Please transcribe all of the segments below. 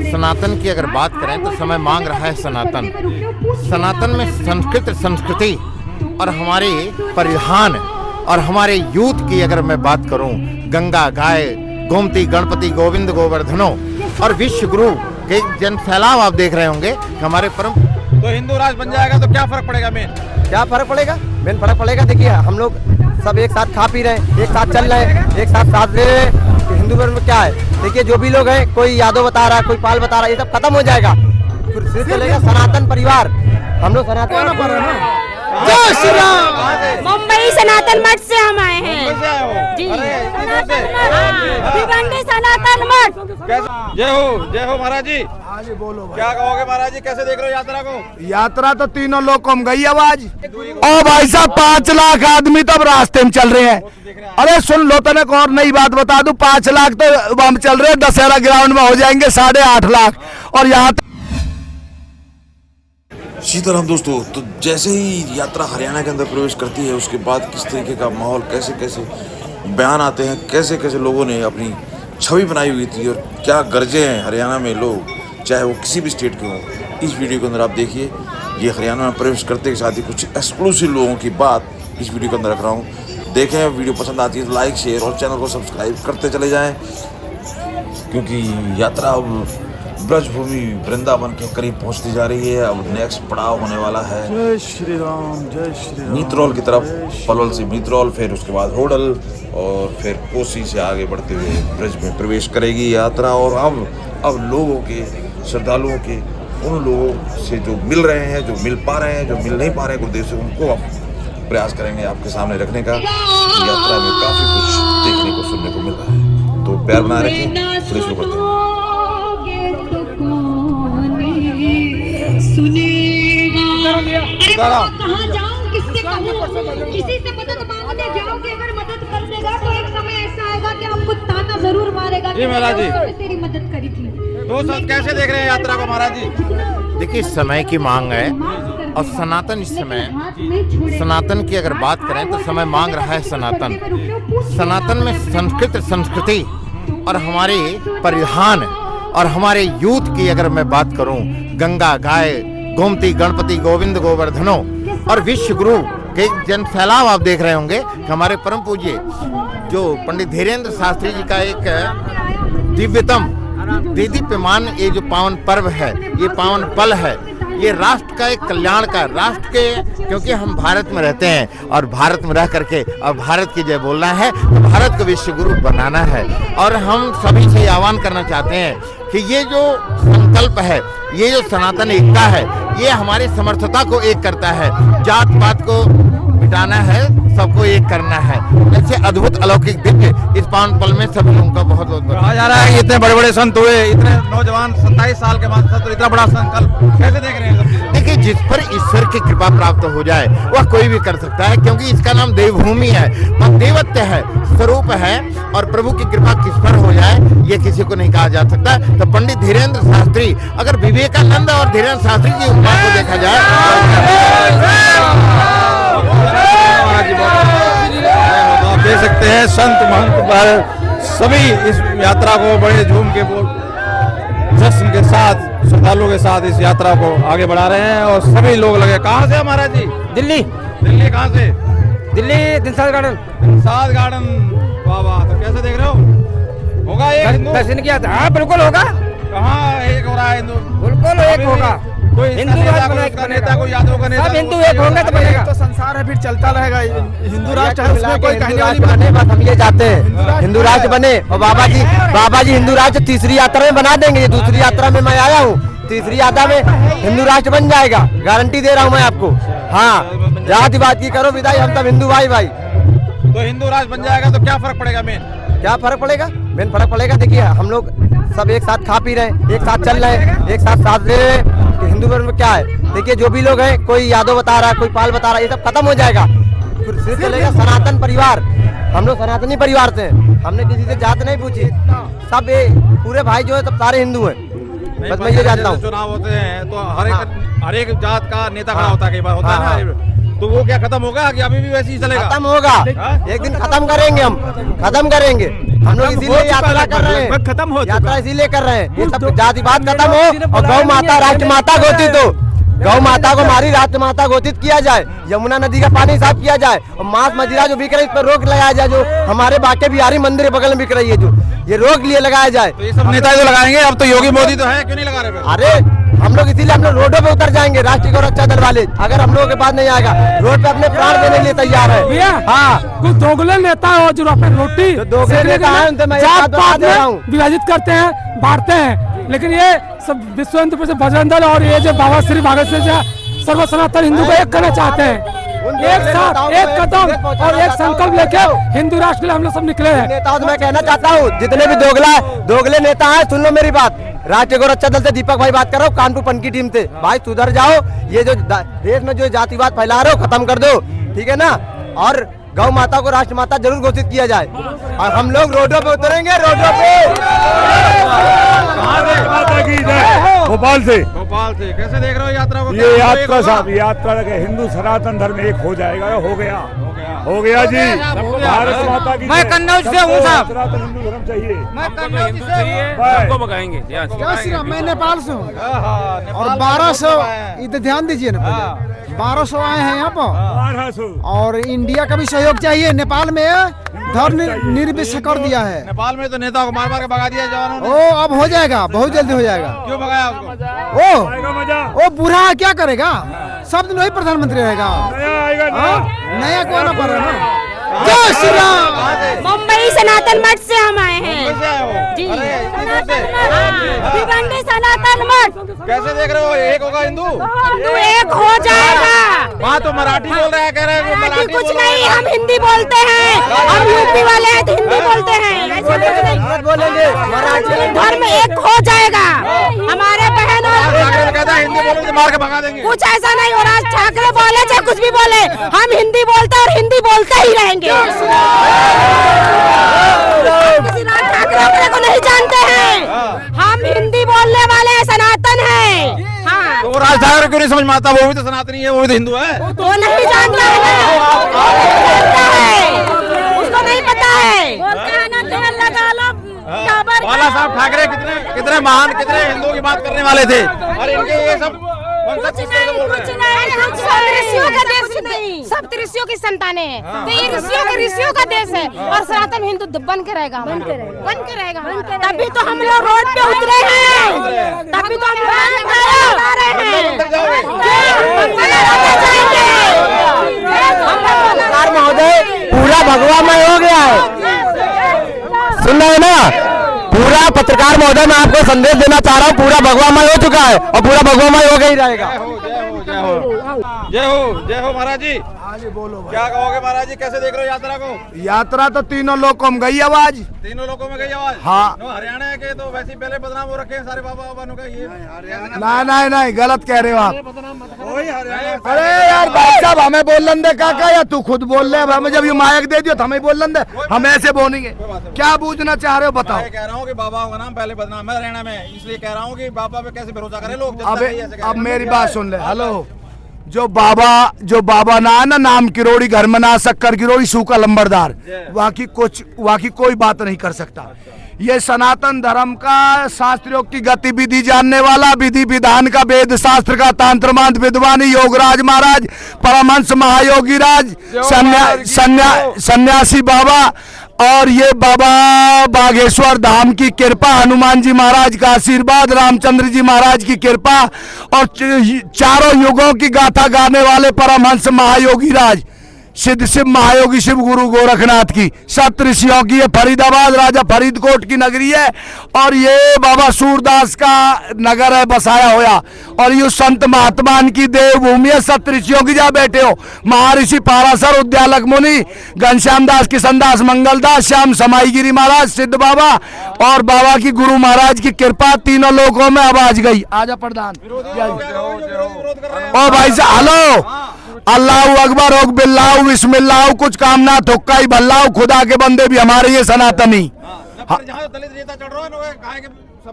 सनातन की अगर बात करें तो समय मांग रहा है सनातन। सनातन में संस्कृति और हमारे परिधान और हमारे यूथ की अगर मैं बात करूं, गंगा, गाय, गोमती, गणपति, गोविंद, गोवर्धनो और विश्व गुरु के जन सैलाब आप देख रहे होंगे कि हमारे परम। तो हिंदू राज बन जाएगा तो क्या फर्क पड़ेगा? क्या फर्क पड़ेगा? मेन फर्क पड़ेगा, देखिए हम लोग सब एक साथ खा पी रहे हैं, एक साथ चल रहे हैं, एक साथ साथ दे रहे हैं। तो हिंदू धर्म में क्या है, देखिए जो भी लोग हैं, कोई यादव बता रहा है, कोई पाल बता रहा है, ये सब खत्म हो जाएगा। फिर सिर्फ चलेगा सनातन परिवार। हम लोग सनातन। जय श्री राम। मुंबई सनातन मठ से हम आए हैं जी। भिवंडी सनातन मठ। जय हो महाराज जी। बोलो क्या कहोगे महाराज जी, कैसे देख रहे हो यात्रा को? यात्रा तो तीनों लोग को हम गई आवाज। ओ भाई साहब, 5 लाख आदमी तो अब रास्ते में चल रहे हैं। अरे सुन लो, तने और नई बात बता दूं, 5 लाख तो हम चल रहे हैं, दशहरा ग्राउंड में हो जाएंगे 8.5 लाख। और यहाँ सीताराम दोस्तों, तो जैसे ही यात्रा हरियाणा के अंदर प्रवेश करती है, उसके बाद किस तरीके का माहौल, कैसे कैसे बयान आते हैं, कैसे कैसे लोगों ने अपनी छवि बनाई हुई थी और क्या गरजे हैं हरियाणा में लोग, चाहे वो किसी भी स्टेट के हों। इस वीडियो के अंदर आप देखिए, ये हरियाणा में प्रवेश करते के साथ ही कुछ एक्सक्लूसिव लोगों की बात इस वीडियो के अंदर रख रहा हूँ। देखें, वीडियो पसंद आती है तो लाइक, शेयर और चैनल को सब्सक्राइब करते चले जाएँ, क्योंकि यात्रा अब ब्रजभूमि वृंदावन के करीब पहुंचती जा रही है। अब नेक्स्ट पड़ाव होने वाला है जय श्री राम, जय श्री राम, मीतरौल की तरफ। पलवल से मीतरौल, फिर उसके बाद होडल और फिर कोसी से आगे बढ़ते हुए ब्रज में प्रवेश करेगी यात्रा। और अब लोगों के, श्रद्धालुओं के, उन लोगों से जो मिल रहे हैं, जो मिल पा रहे हैं, जो मिल नहीं पा रहे हैं गुरुदेव से, उनको अब प्रयास करेंगे आपके सामने रखने का। यात्रा में काफ़ी कुछ देखने को, सुनने को मिल रहा है, तो प्यार बना रखें। फिर शुरू करते हैं। कहाँ जाऊँ, किससे कहूँ, किसी से मदद मांगने जाओगे, अगर मदद कर देगा तो एक समय ऐसा आएगा कि आपको ताना जरूर मारेगा कि मैंने तेरी मदद करी थी। तो सब कैसे देख रहे हैं यात्रा को महाराज जी? देखिए, समय की मांग है और सनातन इस समय, सनातन की अगर बात करें तो समय मांग रहा है सनातन। सनातन में संस्कृति और हमारे परिधान और हमारे यूथ की अगर मैं बात करूं, गंगा, गाय, गोमती, गणपति, गोविंद, गोवर्धनो और विश्व गुरु के जन सैलाब आप देख रहे होंगे कि हमारे परम पूज्य जो पंडित धीरेन्द्र शास्त्री जी का एक दिव्यतम देदीप्यमान ये जो पावन पर्व है, ये पावन पल है, ये राष्ट्र का एक कल्याण का, राष्ट्र के, क्योंकि हम भारत में रहते हैं और भारत में रह करके और भारत की जय बोलना है, तो भारत को विश्व गुरु बनाना है। और हम सभी से आह्वान करना चाहते हैं कि ये जो संकल्प है, ये जो सनातन एकता है, ये हमारी समर्थता को एक करता है, जात पात को मिटाना है, सबको एक करना है। ऐसे अद्भुत अलौकिक दिव्य इस पावन पल में सभी लोगों का बहुत बहुत कहा जा रहा है कि इतने बड़े बड़े संत हुए, इतने नौजवान 27 साल के बाद तो इतना बड़ा संकल्प कैसे देख रहे हैं? देखिए, जिस पर ईश्वर की कृपा प्राप्त हो जाए वह कोई भी कर सकता है, क्योंकि इसका नाम देवभूमि है, वह देवत्व है, स्वरूप है, और प्रभु की कृपा किस पर हो जाए ये किसी को नहीं कहा जा सकता। तो पंडित धीरेन्द्र शास्त्री, अगर विवेकानंद और धीरेन्द्र शास्त्री की उपमा को देखा जाए, आप देख सकते हैं संत महंत पर सभी इस यात्रा को बड़े झूम के जश्न के साथ, श्रद्धालुओं के साथ इस यात्रा को आगे बढ़ा रहे हैं। और सभी लोग लगे। कहाँ से महाराज जी? दिल्ली। दिल्ली कहाँ से? दिल्ली दिलशाद गार्डन। दिलशाद गार्डन, वाह वाह। तो कैसे देख रहे हो? होगा एक दर्शन किया था? हाँ बिल्कुल होगा। कहाँ एक हो रहा है? हिंदू बिल्कुल एक होगा। कोई हिंदू नेता, कोई यादव का नेता, सब हिंदू एक होंगे तो बनेगा। तो संसार है, फिर चलता रहेगा। हिंदू राष्ट्र है, उसमें कोई कहने वाली बात नहीं। बस हम ये चाहते हैं हिंदू राष्ट्र बने। और बाबा जी हिंदू राष्ट्र तीसरी यात्रा में बना देंगे। ये दूसरी यात्रा में मैं आया हूँ, तीसरी यात्रा में हिंदू राष्ट्र बन जाएगा, गारंटी दे रहा हूँ मैं आपको। हाँ, जातिवाद की करो विदाई, हम सब हिंदू भाई। तो हिंदू राष्ट्र बन जाएगा तो क्या फर्क पड़ेगा? क्या फर्क पड़ेगा? मेन फर्क पड़ेगा, देखिए हम लोग सब एक साथ खा पी रहे हैं, एक साथ चल रहे हैं, एक साथ साथ दे रहे हैं। कि हिंदू धर्म में क्या है, देखिए जो भी लोग हैं, कोई यादव बता रहा है, कोई पाल बता रहा है, ये सब खत्म हो जाएगा। फिर सिर्फ चलेगा सनातन परिवार। हम लोग सनातनी परिवार से हैं, हमने किसी से जात नहीं पूछी। सब पूरे भाई जो है सब सारे हिंदू हैं। बस मैं ये जानता हूँ। चुनाव होते हैं तो हर एक जात का नेता खड़ा होता है, कई बार होता है ना, तो वो क्या खत्म होगा कि अभी भी वैसे ही चलेगा? खत्म होगा, एक दिन खत्म करेंगे, हम खत्म करेंगे। हम लोग इसीलिए यात्रा कर रहे हैं, खत्म हो यात्रा इसीलिए कर रहे हैं, ये सब जातिवाद खत्म हो और गौ माता राष्ट्र माता घोषित हो, गौ माता को हमारी राष्ट्र माता घोषित किया जाए, यमुना नदी का पानी साफ किया जाए और मांस मदिरा जो बिक रही है इस पर रोक लगाया जाए। जो हमारे बाके बिहारी मंदिर बगल में बिक रही है, जो ये रोक लिए लगाया जाए। तो ये सब नेता जो लगाएंगे, अब तो योगी मोदी तो है, क्यों नहीं लगा रहे? अरे हम लोग इसीलिए हम लोग रोडों पे उतर जाएंगे, राष्ट्रीय सुरक्षा दल वाले, अगर हम लोगों के पास नहीं आएगा, रोड पे अपने प्राण देने के लिए तैयार है। हाँ, कुछ दोगले नेता हो जो अपने रोटी दोगले नेता है, उनसे मैं एक बात दे रहा हूँ, विभाजित करते हैं, बांटते हैं, लेकिन ये सब विश्व हिंदू परिषद बजरंग दल और ये जो बाबा श्री भगत सिंह सर्व सनातन हिंदू को एक करना चाहते हैं। एक साथ एक कदम और एक संकल्प लेके हिंदू राष्ट्र के लिए हम लोग सब निकले हैं। नेताओं से मैं कहना चाहता हूँ, जितने भी दोगले नेता हैं, सुन लो मेरी बात। राष्ट्रीय सुरक्षा दल से दीपक भाई बात कर रहा हूँ, कानपुर पन की टीम से। भाई सुधर जाओ, ये जो देश में जो जातिवाद फैला रहे हो खत्म कर दो, ठीक है ना। और गौ माता को राष्ट्र माता जरूर घोषित किया जाए और हम लोग रोडों पे उतरेंगे, रोडों पे। भोपाल से कैसे देख रहे हो यात्रा को? ये यात्रा साहब, यात्रा हिंदू सनातन धर्म एक हो जाएगा, हो गया जी। भारत माता की। मैं कन्नौज से हूँ साहब। सनातन हिंदू धर्म चाहिए, मैं कन्नौज से सबको भगाएंगे। मैं नेपाल से हूँ और 1200 इधर ध्यान दीजिए ना, 1200 आए हैं यहाँ पर 1200 और इंडिया का भी सहयोग चाहिए। नेपाल में धर्म निर्विष्ट कर दिया है। नेपाल में तो नेता को मार मार के भगा दिया जवानों ने। ओ अब हो जाएगा, बहुत जल्दी हो जाएगा। क्यों भगाया उसको? ओ बूढ़ा क्या करेगा, सब दिन वही प्रधानमंत्री रहेगा। नया आएगा, नया कौन ना पड़ रहा है। जय श्री राम। मुंबई सनातन मठ से हम आए हैं जी। भिवंडी सनातन मठ। कैसे देख रहे हो, एक होगा हिंदू? हिंदू एक हो जाएगा। वहाँ तो मराठी बोल रहा है, कह रहे हैं मराठी कुछ नहीं, हम हिंदी बोलते हैं, हम यूपी वाले हैं तो हिंदी बोलते हैं, ऐसा कुछ नहीं बोलेंगे मराठी। धर्म एक हो जाएगा। हमारे बहन और कहता है हिंदी बोलोगे तो मार के भगा देंगे। कुछ ऐसा नहीं हो रहा, ठाकरे बोले चाहे कुछ भी बोले, हम हिंदी बोलते और हिंदी बोलते ही रहेंगे। किसी राज ठाकरे को नहीं जानते हैं, हम हिंदी बोलने वाले सनातन हैं। हाँ, तो वो राज ठाकरे क्यों नहीं समझ में आता? वो भी तो सनातनी है, वो भी तो हिंदू है। वो नहीं जानता है, उसको नहीं पता है। बाला साहब ठाकरे कितने महान, कितने हिंदुओं की बात करने वाले थे, और इनके ये सब कुछ नहीं, हम सब ऋषियों का देश नहीं, सब ऋषियों की संतानें हैं, तो ये ऋषियों का देश है और सनातन हिंदू बन के रहेगा, बन के रहेगा। तभी तो हम लोग रोड पे उतरे हैं, तभी तो हम आ रहे हैं। सरकार महोदय पूरा भगवामय हो गया है, सुन रहे हैं ना? पूरा पत्रकार महोदय, मैं आपको संदेश देना चाह रहा हूँ, पूरा भगवामय हो चुका है और पूरा भगवामय हो गया ही रहेगा। जय हो महाराज जी। बोलो क्या कहोगे महाराज जी, कैसे देख रहे हो यात्रा को? यात्रा तो तीनों लोगों में गई आवाज, तीनों लोगों में गई आवाज। हाँ। हरियाणा के तो वैसे ही पहले बदनाम हो रखे हैं सारे बाबा बाबा का। ये नहीं गलत कह रहे हो आप। अरे यार भाई साहब, हमें बोलन दे काका, या तू खुद बोल रहे? हमें जब ये मायक दे दियो तो हमें बोलन दे, हम ऐसे बोलेंगे। क्या पूछना चाह रहे हो बताओ? मैं कह रहा हूँ कि बाबा का नाम पहले बदनाम है हरियाणा में, इसलिए कह रहा हूँ कि बाबा पे कैसे भरोसा करें लोग। अब मेरी बात सुन ले। हेलो, जो बाबा ना है ना, नाम किरोड़ी घर में ना, शक्कर किरोड़ी सूखा लंबरदार, वाकी कोई बात नहीं कर सकता। ये सनातन धर्म का शास्त्रों की गतिविधि जानने वाला, विधि विधान का, वेद शास्त्र का, तंत्र मंत्र विद्वानी योगराज महाराज, परमहंस महायोगी राज, सन्यासी बाबा, और ये बाबा बागेश्वर धाम की कृपा, हनुमान जी महाराज का आशीर्वाद, रामचंद्र जी महाराज की कृपा, और चारों युगों की गाथा गाने वाले परमहंस महायोगी राज, सिद्ध शिव महायोगी शिव गुरु गोरखनाथ की, सप्त ऋषियों की ये फरीदाबाद राजा फरीदकोट की नगरी है, और ये बाबा सूरदास का नगर है बसाया होया, और ये संत महात्मान की देवभूमि है। सप्त ऋषियों की जा बैठे हो, महर्षि पाराशर, उद्यालक मुनि, घनश्याम दास, किशन दास, मंगल दास, श्याम समाई गिरी महाराज, सिद्ध बाबा और बाबा की गुरु महाराज की कृपा, तीनों लोगों में आवाज गई। आजा प्रधान। ओ भाई साहब, हेलो, अल्लाह अकबर हो, बिल्लाह बिस्मिल्लाह, कुछ काम ना थुक्का ही भल्लाह, खुदा के बंदे भी हमारे ये सनातनी। जहाँ दलित नेता चढ़ रहा है, ओ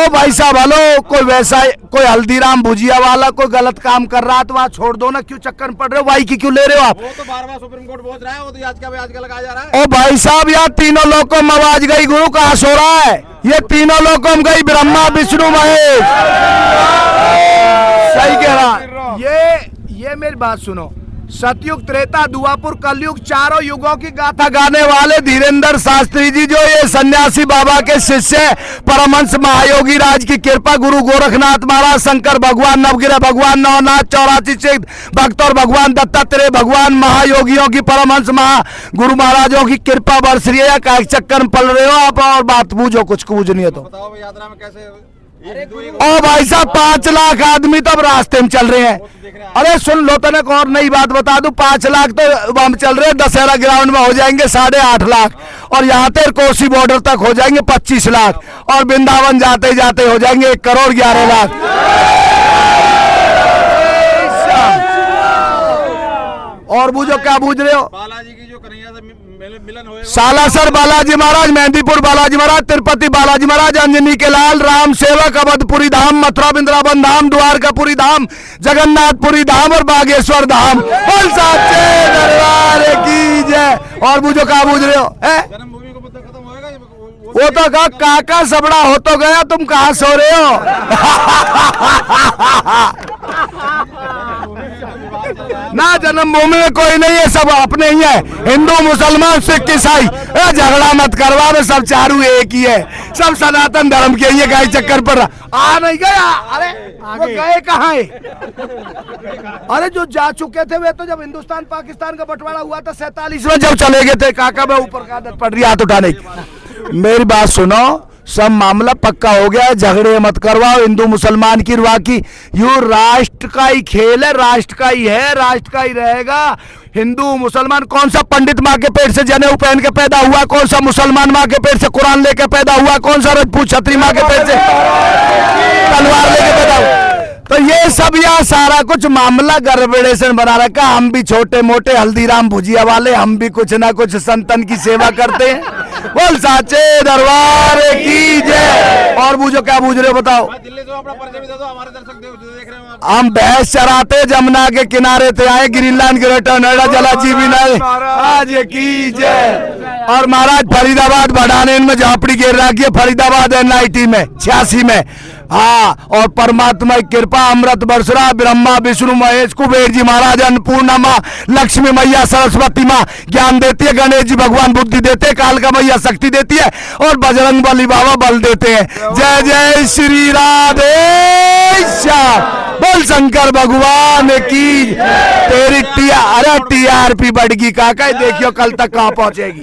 भाई साहब हेलो, कोई वैसा कोई हल्दीराम भुजिया वाला कोई गलत काम कर रहा है तो वहाँ छोड़ दो ना, क्यों चक्कर में पड़ रहे हो, भाई की क्यों ले रहे हो आप? वो तो बार-बार सुप्रीम कोर्ट पहुंच रहा है, वो तो आज का लगाया जा रहा है। ओ भाई साहब यहाँ तीनों लोगों में आवाज गई, गुरु कहाँ सो रहा है? ये तीनों लोगों में गई, ब्रह्मा विष्णु महेश। सही कह रहा। ये मेरी बात सुनो, सतयुग त्रेता द्वापुर कलयुग चारों युगों की गाथा गाने वाले धीरेन्द्र शास्त्री जी जो ये सन्यासी बाबा के शिष्य परमहंस महायोगी राज की कृपा, गुरु गोरखनाथ महाराज, शंकर भगवान, नवगिरह भगवान, नवनाथ, 84 सिद्ध भक्त और भगवान दत्तात्रेय भगवान, महायोगियों की परमहंस महा गुरु महाराजों की कृपा बरस रही है। का चक्कर में पल रहे हो आप और बात बूझो, कुछ बूझनी है तो बताओ यात्रा में कैसे? ओ भाई साहब 5 लाख आदमी तो अब रास्ते में चल रहे हैं। अरे सुन लो, तने और नई बात बता दूं, 5 लाख तो हम चल रहे हैं, दशहरा ग्राउंड में हो जाएंगे 8.5 लाख, और यहाँ से कोसी बॉर्डर तक हो जाएंगे 25 लाख, और वृंदावन जाते जाते हो जाएंगे 1 करोड़ 11 लाख। और बूझो क्या बूझ रहे हो? बालाजी की जो कन्हैया से मिलन होएगा, सालासर बालाजी महाराज, मेहंदीपुर बालाजी महाराज, तिरुपति बालाजी महाराज, अंजनी के लाल, राम सेवक, अवधपुरी धाम, मथुरा वृंदावन धाम, द्वारकापुरी धाम, जगन्नाथपुरी धाम और बागेश्वर धाम। बोल साचे दरबार की जय। और बूझो क्या बूझ रहे हो? जन्मभूमि को मुद्दा खत्म होएगा। वो तो कहा काका सबड़ा हो तो गया, तुम कहाँ सो रहे हो? ना जन्मभूमि में कोई नहीं है, सब अपने ही है, हिंदू मुसलमान सिख ईसाई। झगड़ा मत करवा, में सब चारू एक ही है, सब सनातन धर्म के ही गाय चक्कर पर आ नहीं गया। अरे वो गए कहाँ है? अरे जो जा चुके थे वे तो जब हिंदुस्तान पाकिस्तान का बंटवारा हुआ था 47 में, जब चले गए थे। काका में ऊपर का आदत पड़ रही हाथ उठाने की। मेरी बात सुनो, सब मामला पक्का हो गया है, झगड़े मत करवाओ। हिंदू मुसलमान की रुआ की यू राष्ट्र का ही खेल है, राष्ट्र का ही है, राष्ट्र का ही रहेगा। हिंदू मुसलमान, कौन सा पंडित माँ के पेट से जनेऊ पहन के पैदा हुआ, कौन सा मुसलमान माँ के पेट से कुरान लेके पैदा हुआ, कौन सा राजपूत छत्री माँ के पेट से तलवार लेके पैदा हुआ? तो ये सब यहाँ सारा कुछ मामला गड़बड़ेशन बना रखा। हम भी छोटे मोटे हल्दीराम भुजिया वाले, हम भी कुछ ना कुछ संतन की सेवा करते हैं। बोल साचे दरबार की जय। और बूझो क्या बूझ रहे हो बताओ? दिल्ली से अपना परिचय भी दे दो, हमारे दर्शक देख रहे हैं। हम भैंस चराते जमुना के किनारे थे आए, ग्रीनलैंड ग्रेटर नोएडा जला जीवी नहीं आज की जय। और महाराज फरीदाबाद बढ़ाने में झापड़ी गिर रखी है, फरीदाबाद NIT में 86 में। हाँ, और परमात्मा की कृपा अमृत बरसरा, ब्रह्मा विष्णु महेश कुबेर जी महाराज, अन्नपूर्णा माँ, लक्ष्मी मैया, सरस्वती माँ ज्ञान देती है, गणेश जी भगवान बुद्धि देते हैं, कालका मैया शक्ति देती है, और बजरंग बली बाबा बल देते हैं। जय जय श्री राधे श्याम। बोल शंकर भगवान की। तेरी अरे TRP बढ़गी काका, देखियो कल तक कहाँ पहुंचेगी।